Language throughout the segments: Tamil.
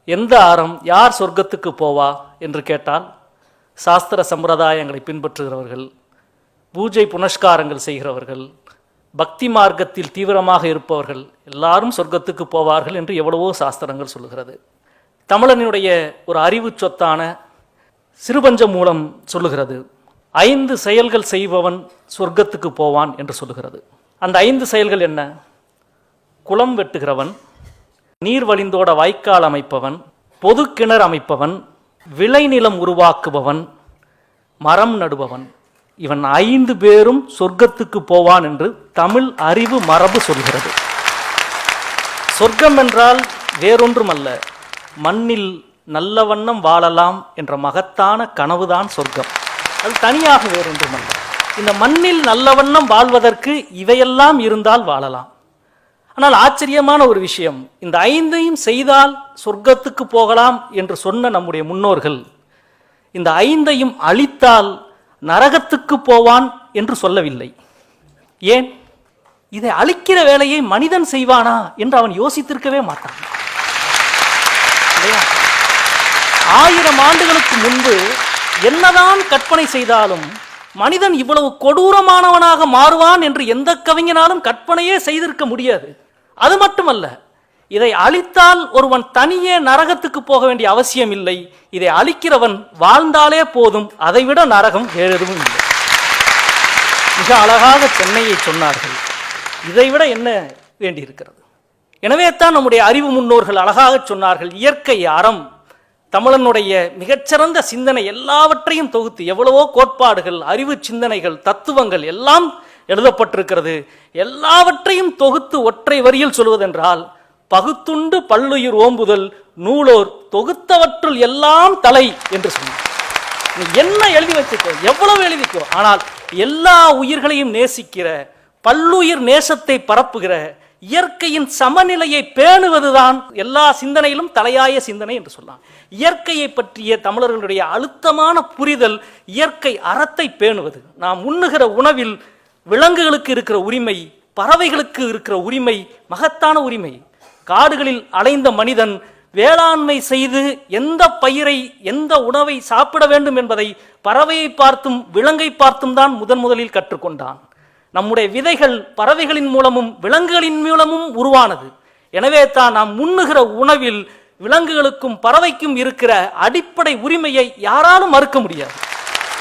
எந்த அறம் யார் சொர்க்கத்துக்கு போவா என்று கேட்டால் சாஸ்திர சம்பிரதாயங்களை பின்பற்றுகிறவர்கள், பூஜை புனஸ்காரங்கள் செய்கிறவர்கள், பக்தி மார்க்கத்தில் தீவிரமாக இருப்பவர்கள் எல்லாரும் சொர்க்கத்துக்கு போவார்கள் என்று எவ்வளவோ சாஸ்திரங்கள் சொல்லுகிறது. தமிழனுடைய ஒரு அறிவு சொத்தான சிறுபஞ்ச மூலம் சொல்லுகிறது 5 செயல்கள் செய்பவன் சொர்க்கத்துக்கு போவான் என்று சொல்லுகிறது. அந்த 5 செயல்கள் என்ன? குளம் வெட்டுகிறவன், நீர் வழிந்தோட வாய்க்கால் அமைப்பவன், பொது கிணறு அமைப்பவன், விளைநிலம் உருவாக்குபவன், மரம் நடுபவன். இவன் 5 பேரும் சொர்க்கத்துக்கு போவான் என்று தமிழ் அறிவு மரபு சொல்கிறது. சொர்க்கம் என்றால் வேறொன்றுமல்ல, மண்ணில் நல்ல வண்ணம் வாழலாம் என்ற மகத்தான கனவுதான் சொர்க்கம். அது தனியாக வேறொன்றுமல்ல. இந்த மண்ணில் நல்ல வண்ணம் வாழ்வதற்கு இவையெல்லாம் இருந்தால் வாழலாம். ஆனால் ஆச்சரியமான ஒரு விஷயம், இந்த 5ஐயும் செய்தால் சொர்க்கத்துக்கு போகலாம் என்று சொன்ன நம்முடைய முன்னோர்கள் இந்த 5ஐயும் அழித்தால் நரகத்துக்கு போவான் என்று சொல்லவில்லை. ஏன்? இதை அழிக்கிற வேலையை மனிதன் செய்வானா என்று அவன் யோசித்திருக்கவே மாட்டான். 1000 ஆண்டுகளுக்கு முன்பு என்னதான் கற்பனை செய்தாலும் மனிதன் இவ்வளவு கொடூரமானவனாக மாறுவான் என்று எந்த கவிஞனாலும் கற்பனையே செய்திருக்க முடியாது. அது மட்டுமல்ல, இதை அழித்தால் ஒருவன் தனியே நரகத்துக்கு போக வேண்டிய அவசியம் இல்லை. இதை அழிக்கிறவன் வாழ்ந்தாலே போதும், அதைவிட நரகம் வேறு எதுவும் இல்லை. மிக அழகாக சென்னையை சொன்னார்கள். இதைவிட என்ன வேண்டியிருக்கிறது? எனவே தான் நம்முடைய அறிவு முன்னோர்கள் அழகாக சொன்னார்கள், இயற்கை அறம். தமிழனுடைய மிகச்சிறந்த சிந்தனை எல்லாவற்றையும் தொகுத்து எவ்வளவோ கோட்பாடுகள், அறிவு சிந்தனைகள், தத்துவங்கள் எல்லாம் எழுதப்பட்டிருக்கிறது. எல்லாவற்றையும் தொகுத்து ஒற்றை வரியில் சொல்வதென்றால், பகுத்துண்டு பல்லுயிர் ஓம்புதல் நூலோர் தொகுத்தவற்றுள் எல்லாம் தலை என்று சொன்னார். நீ என்ன எழுதி வச்சுக்கோ, எவ்வளவு எழுதிக்கோ, ஆனால் எல்லா உயிர்களையும் நேசிக்கிற, பல்லுயிர் நேசத்தை பரப்புகிற, இயற்கையின் சமநிலையை பேணுவதுதான் எல்லா சிந்தனையிலும் தலையாய சிந்தனை என்று சொல்லலாம். இயற்கையை பற்றிய தமிழர்களுடைய அழுத்தமான புரிதல் இயற்கை அறத்தை பேணுவது. நாம் உண்ணுகிற உணவில் விலங்குகளுக்கு இருக்கிற உரிமை, பறவைகளுக்கு இருக்கிற உரிமை மகத்தான உரிமை. காடுகளில் அலைந்த மனிதன் வேளாண்மை செய்து எந்த பயிரை, எந்த உணவை சாப்பிட வேண்டும் என்பதை பறவையை பார்த்தும் விலங்கை பார்த்தும் தான் முதலில் கற்றுக்கொண்டான். நம்முடைய விதைகள் பறவைகளின் மூலமும் விலங்குகளின் மூலமும் உருவானது. எனவே தான் நாம் உண்ணுகிற உணவில் விலங்குகளுக்கும் பறவைக்கும் இருக்கிற அடிப்படை உரிமையை யாராலும் மறுக்க முடியாது.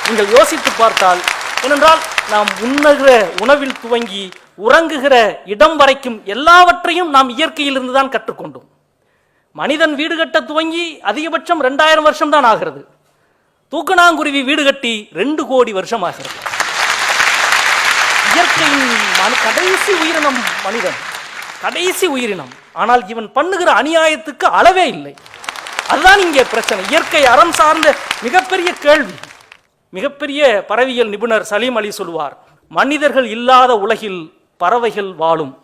நீங்கள் யோசித்து பார்த்தால், ஏனென்றால் நாம் உண்ணுகிற உணவில் துவங்கி உறங்குகிற இடம் வரைக்கும் எல்லாவற்றையும் நாம் இயற்கையிலிருந்து தான் கற்றுக்கொண்டோம். மனிதன் வீடு கட்ட துவங்கி அதிகபட்சம் 2000 வருஷம் தான் ஆகிறது. தூக்கணாங்குருவி வீடு கட்டி 2 கோடி வருஷம் ஆகிறது. இயற்கையின் கடைசி உயிரினம் மனிதன், கடைசி உயிரினம். ஆனால் இவன் பண்ணுகிற அநியாயத்துக்கு அளவே இல்லை. அதுதான் இங்கே பிரச்சனை. இயற்கை அறம் சார்ந்த மிகப்பெரிய கேள்வி. மிகப்பெரிய பறவையியல் நிபுணர் சலீம் அலி சொல்வார், மனிதர்கள் இல்லாத உலகில் பறவைகள் வாழும்,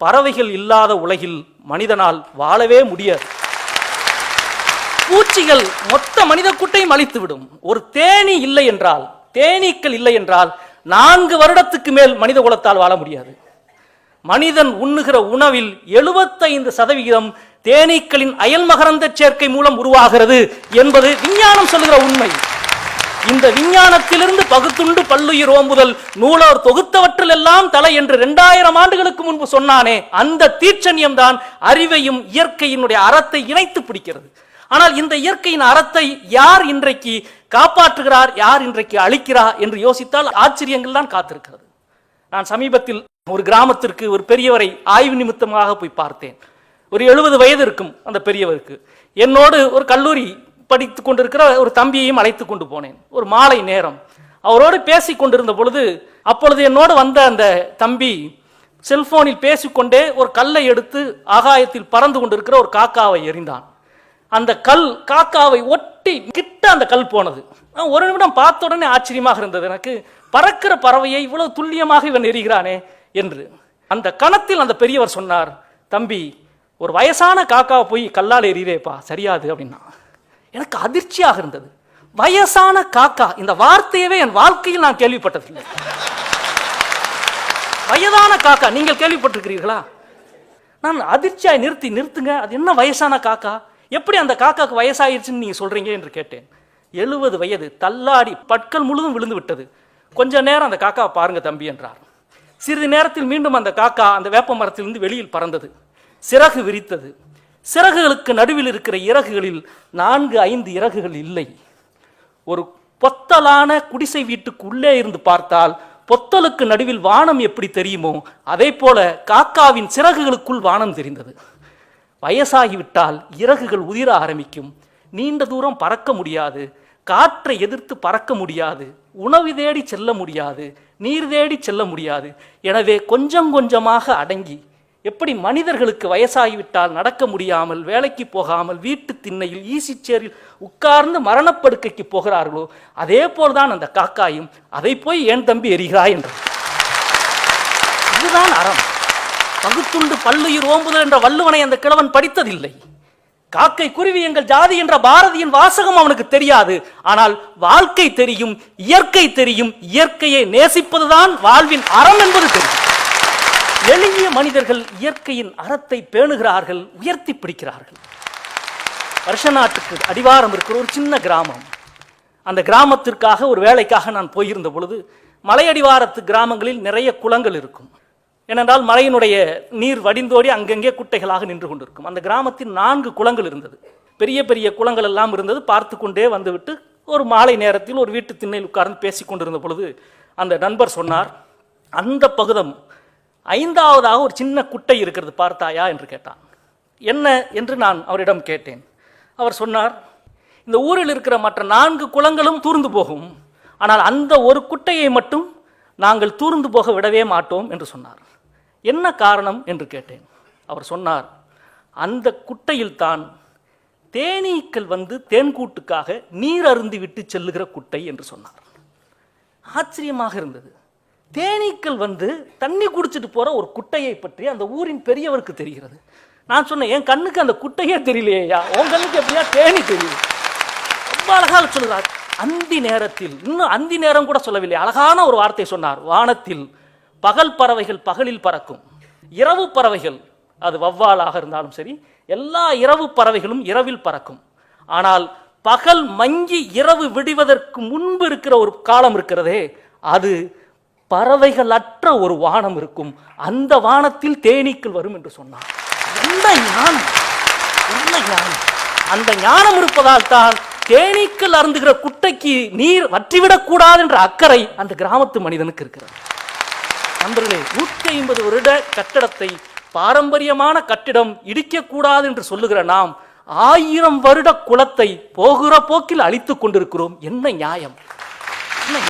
பறவைகள் இல்லாத உலகில் மனிதனால் வாழவே முடியாது. பூச்சிகள் மொத்த மனித கூட்டையும் அழித்துவிடும். ஒரு தேனீ இல்லை என்றால், தேனீக்கள் இல்லை என்றால் 4 வருடத்துக்கு மேல் மனித குலத்தால் வாழ முடியாது. மனிதன் உண்ணுகிற உணவில் 75% தேனீக்களின் அயல் மகரந்த சேர்க்கை மூலம் உருவாகிறது என்பது விஞ்ஞானம் சொல்லுகிற உண்மை. இந்த விஞ்ஞானத்திலிருந்து பகுத்துண்டு பல்லுயிர் ஓம்புதல் நூலோர் தொகுத்தவற்றில் எல்லாம் தலை என்று 2000 ஆண்டுகளுக்கு முன்பு சொன்னானே, அந்த தீட்சண்யம் தான் அறிவையும் இயற்கையினுடைய அறத்தை இணைத்து பிடிக்கிறது. ஆனால் இந்த இயற்கையின் அறத்தை யார் இன்றைக்கு காப்பாற்றுகிறார், யார் இன்றைக்கு அழிக்கிறார் என்று யோசித்தால் ஆச்சரியங்கள் தான் காத்திருக்கிறது. நான் சமீபத்தில் ஒரு கிராமத்திற்கு ஒரு பெரியவரை ஆய்வு நிமித்தமாக போய் பார்த்தேன். ஒரு 70 வயது இருக்கும் அந்த பெரியவருக்கு. என்னோடு ஒரு கல்லூரி படித்துக் கொண்டிருக்கிற ஒரு தம்பியையும் அழைத்து கொண்டு போனேன். ஒரு மாலை நேரம் அவரோடு பேசி கொண்டிருந்த பொழுது, அப்பொழுது என்னோடு வந்த அந்த தம்பி செல்போனில் பேசிக்கொண்டே ஒரு கல்லை எடுத்து ஆகாயத்தில் பறந்து கொண்டிருக்கிற ஒரு காக்காவை எறிந்தான். அந்த கல் காக்காவை ஒட்டி கிட்ட அந்த கல் போனது. ஒரு நிமிடம் பார்த்த உடனே ஆச்சரியமாக இருந்தது எனக்கு, பறக்கிற பறவையை இவ்வளவு துல்லியமாக இவன் எறிகிறானே என்று. அந்த கணத்தில் அந்த பெரியவர் சொன்னார், தம்பி, ஒரு வயசான காக்காவை போய் கல்லால் எறிகிறேப்பா, சரியாது அப்படின்னா. எனக்கு அதிர்ச்சியாக இருந்தது. வயசான காக்கா, இந்த வார்த்தையவே என் வாழ்க்கையில் நான் கேள்விப்பட்டதில்லை. வயதான காக்கா நீங்கள் கேள்விப்பட்டிருக்கிறீர்களா? நான் அதிர்ச்சியாய் நிறுத்துங்க, அது என்ன வயசான காக்கா? எப்படி அந்த காக்காக்கு வயசாயிருச்சுன்னு நீங்க சொல்றீங்க என்று கேட்டேன். 70 வயது, தள்ளாடி பற்கள் முழுதும் விழுந்து விட்டது. கொஞ்ச நேரம் அந்த காக்கா பாருங்க தம்பி என்றார். சிறிது நேரத்தில் மீண்டும் அந்த காக்கா அந்த வேப்ப மரத்திலிருந்து வெளியில் பறந்தது. சிறகு விரித்தது. சிறகுகளுக்கு நடுவில் இருக்கிற இறகுகளில் 4-5 இறகுகள் இல்லை. ஒரு பொத்தலான குடிசை வீட்டுக்கு உள்ளே இருந்து பார்த்தால் பொத்தலுக்கு நடுவில் வானம் எப்படி தெரியுமோ அதே போல காக்காவின் சிறகுகளுக்குள் வானம் தெரிந்தது. வயசாகிவிட்டால் இறகுகள் உதிர ஆரம்பிக்கும். நீண்ட தூரம் பறக்க முடியாது, காற்றை எதிர்த்து பறக்க முடியாது, உணவு தேடி செல்ல முடியாது, நீர் தேடி செல்ல முடியாது. எனவே கொஞ்சம் கொஞ்சமாக அடங்கி, எப்படி மனிதர்களுக்கு வயசாகிவிட்டால் நடக்க முடியாமல், வேலைக்கு போகாமல், வீட்டு திண்ணையில் ஈசிச்சேரில் உட்கார்ந்து மரணப்படுக்கைக்கு போகிறார்களோ அதே போல்தான் அந்த காக்காயும் அதை போய் ஏன் தம்பி எரிகிறாய் என்றார். இதுதான் அறம். பகுத்துண்டு பல்லுயிர் ஓம்புதல் என்ற வள்ளுவனை அந்த கிழவன் படித்ததில்லை. காக்கை குருவி எங்கள் ஜாதி என்ற பாரதியின் வாசகம் அவனுக்கு தெரியாது. ஆனால் வாழ்க்கை தெரியும், இயற்கை தெரியும். இயற்கையை நேசிப்பதுதான் வாழ்வின் அறம் என்பது தெரியும். எளிய மனிதர்கள் இயற்கையின் அறத்தை பேணுகிறார்கள், உயர்த்தி பிடிக்கிறார்கள். வருஷ நாட்டுக்கு அடிவாரம் இருக்கிற ஒரு சின்ன கிராமம். அந்த கிராமத்திற்காக ஒரு வேலைக்காக நான் போயிருந்த பொழுது மலையடிவாரத்து கிராமங்களில் நிறைய குளங்கள் இருக்கும். ஏனென்றால் மழையினுடைய நீர் வடிந்தோடி அங்கங்கே குட்டைகளாக நின்று கொண்டிருக்கும். அந்த கிராமத்தில் 4 குளங்கள் இருந்தது. பெரிய பெரிய குளங்கள் எல்லாம் இருந்தது. பார்த்து கொண்டே வந்துவிட்டு ஒரு மாலை நேரத்தில் ஒரு வீட்டு திண்ணையில் உட்கார்ந்து பேசிக் கொண்டிருந்த பொழுது அந்த நண்பர் சொன்னார், அந்த பகுதம் 5ஆவதாக ஒரு சின்ன குட்டை இருக்கிறது பார்த்தாயா என்று கேட்டான். என்ன என்று நான் அவரிடம் கேட்டேன். அவர் சொன்னார், இந்த ஊரில் இருக்கிற மற்ற 4 குளங்களும் தூர்ந்து போகும், ஆனால் அந்த ஒரு குட்டையை மட்டும் நாங்கள் தூர்ந்து போக விடவே மாட்டோம் என்று சொன்னார். என்ன காரணம் என்று கேட்டேன். அவர் சொன்னார், அந்த குட்டையில் தான் தேனீக்கள் வந்து தேன்கூட்டுக்காக நீர் அருந்தி விட்டு செல்லுகிற குட்டை என்று சொன்னார். ஆச்சரியமாக இருந்தது. தேனீக்கள் வந்து தண்ணி குடிச்சிட்டு போற ஒரு குட்டையை பற்றி அந்த ஊரின் பெரியவருக்கு தெரிகிறது. நான் சொன்னேன், என் கண்ணுக்கு அந்த குட்டையே தெரியலையா, உன் கண்ணுக்கு எப்படியா தேனி தெரியுது? ரொம்ப அழகாக சொல்கிறார். அந்தி நேரத்தில், இன்னும் அந்தி நேரம் கூட சொல்லவில்லை, அழகான ஒரு வார்த்தை சொன்னார். வானத்தில் பகல் பறவைகள் பகலில் பறக்கும், இரவு பறவைகள், அது வவ்வாலாக இருந்தாலும் சரி, எல்லா இரவு பறவைகளும் இரவில் பறக்கும். ஆனால் பகல் மங்கி இரவு விடுவதற்கு முன்பு இருக்கிற ஒரு காலம் இருக்கிறதே, அது பறவைகள் அற்ற ஒரு வானம் இருக்கும். அந்த வானத்தில் தேனீக்கள் வரும் என்று சொன்னார். என்ன ஞானம், என்ன ஞானம்! அந்த ஞானம் இருப்பதால் தான் தேனீக்கள் அருந்துகிற குட்டைக்கு நீர் வற்றிவிடக் கூடாது என்ற அக்கறை அந்த கிராமத்து மனிதனுக்கு இருக்கிறது. நண்பர்களே, 150 வருட கட்டடத்தை, பாரம்பரியமான கட்டிடம் இடிக்கக்கூடாது என்று சொல்லுகிற நாம் 1000 வருட குளத்தை போகிற போக்கில் அழித்துக் கொண்டிருக்கிறோம். என்ன நியாயம்?